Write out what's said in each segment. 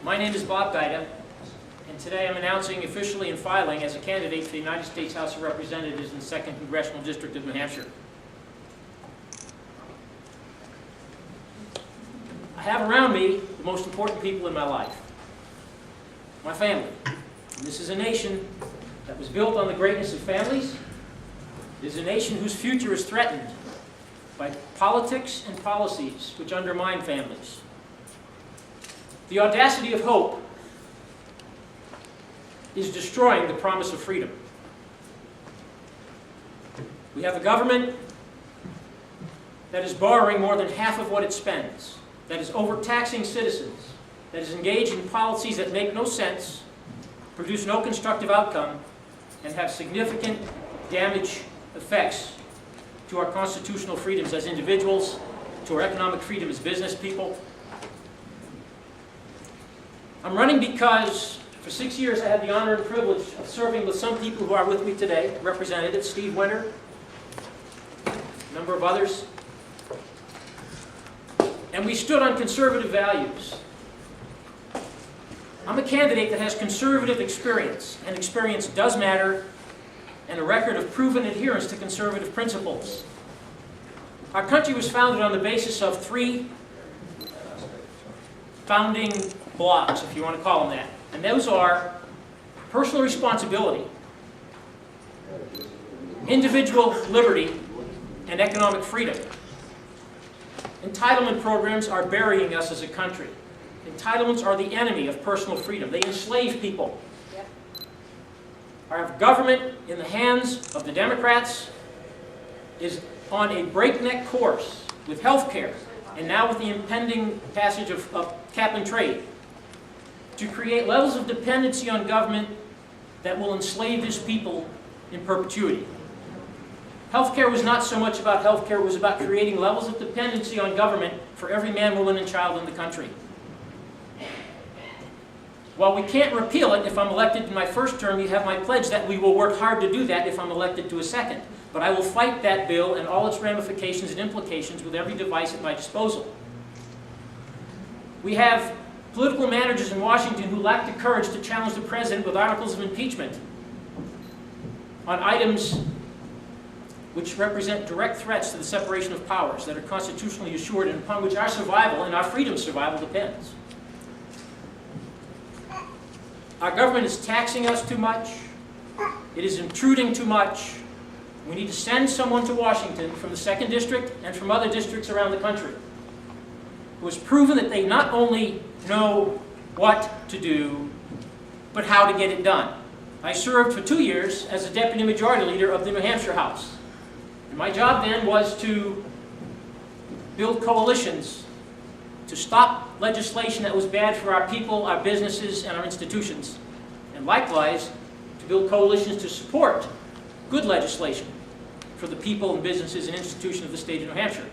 My name is Bob Giuda, and today I'm announcing officially and filing as a candidate for the United States House of Representatives in the 2nd Congressional District of New Hampshire. I have around me the most important people in my life, my family. And this is a nation that was built on the greatness of families. It is a nation whose future is threatened by politics and policies which undermine families. The audacity of hope is destroying the promise of freedom. We have a government that is borrowing more than half of what it spends, that is overtaxing citizens, that is engaged in policies that make no sense, produce no constructive outcome, and have significant damage effects to our constitutional freedoms as individuals, to our economic freedom as business people. I'm running because for 6 years I had the honor and privilege of serving with some people who are with me today, Representative Steve Winter, a number of others. And we stood on conservative values. I'm a candidate that has conservative experience, and experience does matter, and a record of proven adherence to conservative principles. Our country was founded on the basis of 3 founding blocks, if you want to call them that. And those are personal responsibility, individual liberty, and economic freedom. Entitlement programs are burying us as a country. Entitlements are the enemy of personal freedom. They enslave people. Our government, in the hands of the Democrats, is on a breakneck course with health care, and now with the impending passage of cap and trade, to create levels of dependency on government that will enslave this people in perpetuity. Healthcare was not so much about healthcare, it was about creating levels of dependency on government for every man, woman, and child in the country. While we can't repeal it if I'm elected in my first term, you have my pledge that we will work hard to do that if I'm elected to a second. But I will fight that bill and all its ramifications and implications with every device at my disposal. We have political managers in Washington who lack the courage to challenge the president with articles of impeachment on items which represent direct threats to the separation of powers that are constitutionally assured and upon which our survival and our freedom's survival depends. Our government is taxing us too much. It is intruding too much. We need to send someone to Washington from the 2nd District and from other districts around the country who has proven that they not only know what to do, but how to get it done. I served for 2 years as the Deputy Majority Leader of the New Hampshire House. And my job then was to build coalitions to stop legislation that was bad for our people, our businesses, and our institutions. And likewise, to build coalitions to support good legislation for the people and businesses and institutions of the state of New Hampshire.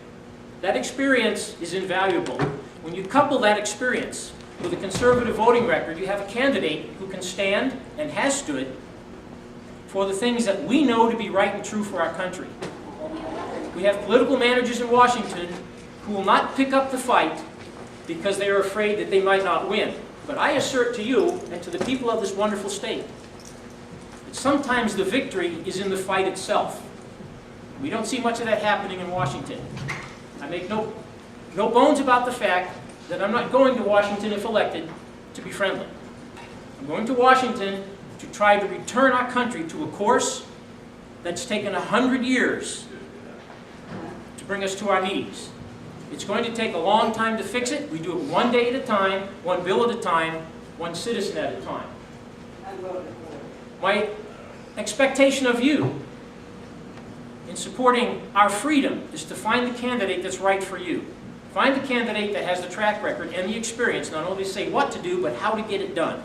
That experience is invaluable. When you couple that experience with a conservative voting record, you have a candidate who can stand, and has stood, for the things that we know to be right and true for our country. We have political managers in Washington who will not pick up the fight because they are afraid that they might not win. But I assert to you and to the people of this wonderful state that sometimes the victory is in the fight itself. We don't see much of that happening in Washington. I make no bones about the fact that I'm not going to Washington, if elected, to be friendly. I'm going to Washington to try to return our country to a course that's taken 100 years to bring us to our knees. It's going to take a long time to fix it. We do it one day at a time, one bill at a time, one citizen at a time. My expectation of you in supporting our freedom is to find the candidate that's right for you. Find the candidate that has the track record and the experience, not only to say what to do, but how to get it done.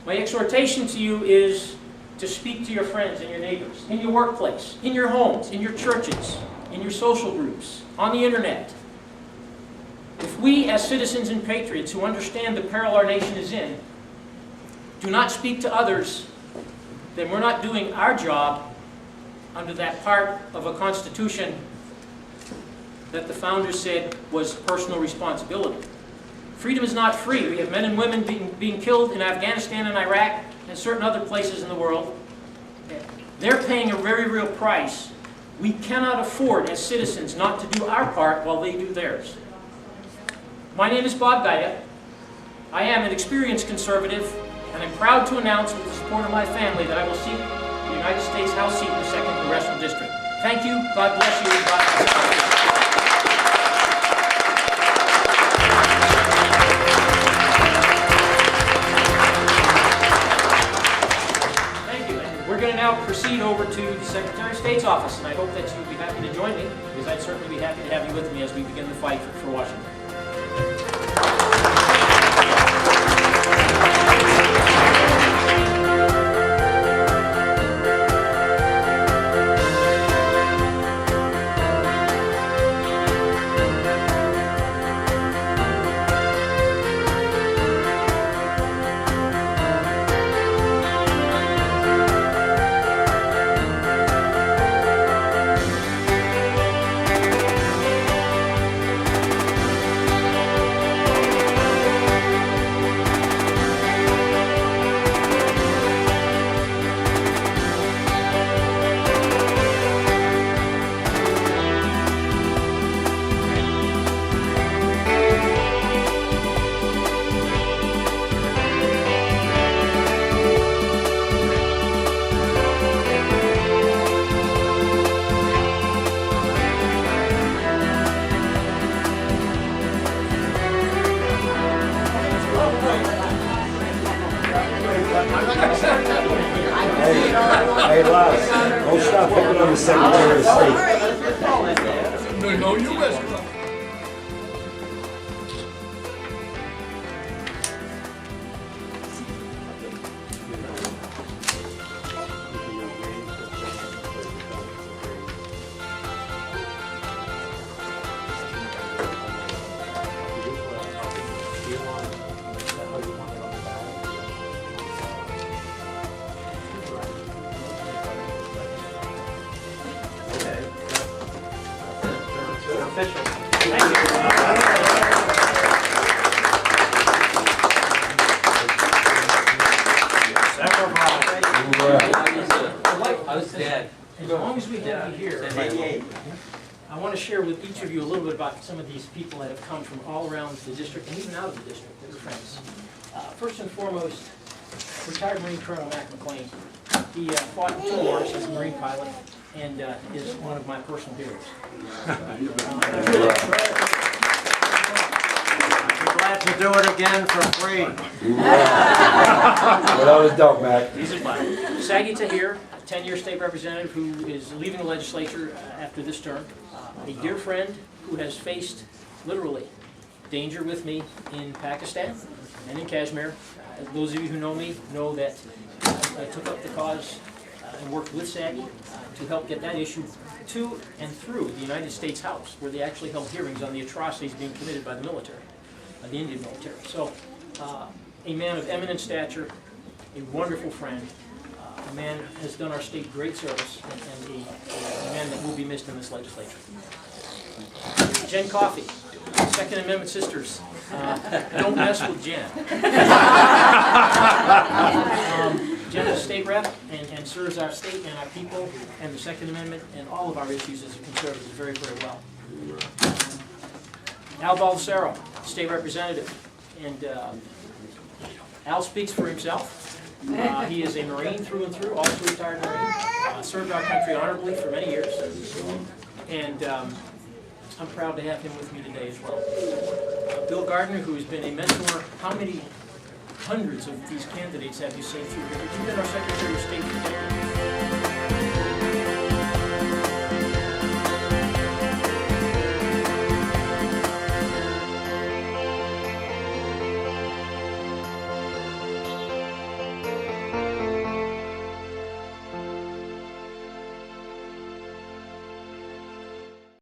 My exhortation to you is to speak to your friends and your neighbors, in your workplace, in your homes, in your churches, in your social groups, on the internet. If we, as citizens and patriots who understand the peril our nation is in, do not speak to others, then we're not doing our job under that part of a Constitution that the founders said was personal responsibility. Freedom is not free. We have men and women being killed in Afghanistan and Iraq and certain other places in the world. They're paying a very real price. We cannot afford as citizens not to do our part while they do theirs. My name is Bob Giuda. I am an experienced conservative, and I'm proud to announce with the support of my family that I will seek the United States House seat in the 2nd Congressional District. Thank you. God bless you. God bless you. We're going to now proceed over to the Secretary of State's office, and I hope that you'll be happy to join me, because I'd certainly be happy to have you with me as we begin the fight for Washington. Hey, Lars, don't stop picking on the Secretary of State. No, you listen. As long as we have you here, I want to share with each of you a little bit about some of these people that have come from all around the district and even out of the district that are friends. First and foremost, retired Marine Colonel Mac McLean. He fought in 2 wars as a Marine pilot and is one of my personal heroes. We're glad to do it again for free. Well, that was dope, Mac. These are mine. Saggy Tahir, a 10-year state representative who is leaving the legislature after this term. A dear friend who has faced, literally, danger with me in Pakistan and in Kashmir. Those of you who know me know that I took up the cause and worked with Saggy to help get that issue to and through the United States House, where they actually held hearings on the atrocities being committed by the military, the Indian military. So, a man of eminent stature, a wonderful friend, a man who has done our state great service, and a man that will be missed in this legislature. Jen Coffey, Second Amendment sisters. Don't mess with Jen. Jen is a state rep and serves our state and our people and the Second Amendment and all of our issues as a conservative very, very well. Al Baldessaro, state representative, and Al speaks for himself. He is a Marine through and through, also retired Marine. Served our country honorably for many years, and I'm proud to have him with me today as well. Bill Gardner, who has been a mentor. How many hundreds of these candidates have you seen through here? You've been our Secretary of State for 10 years.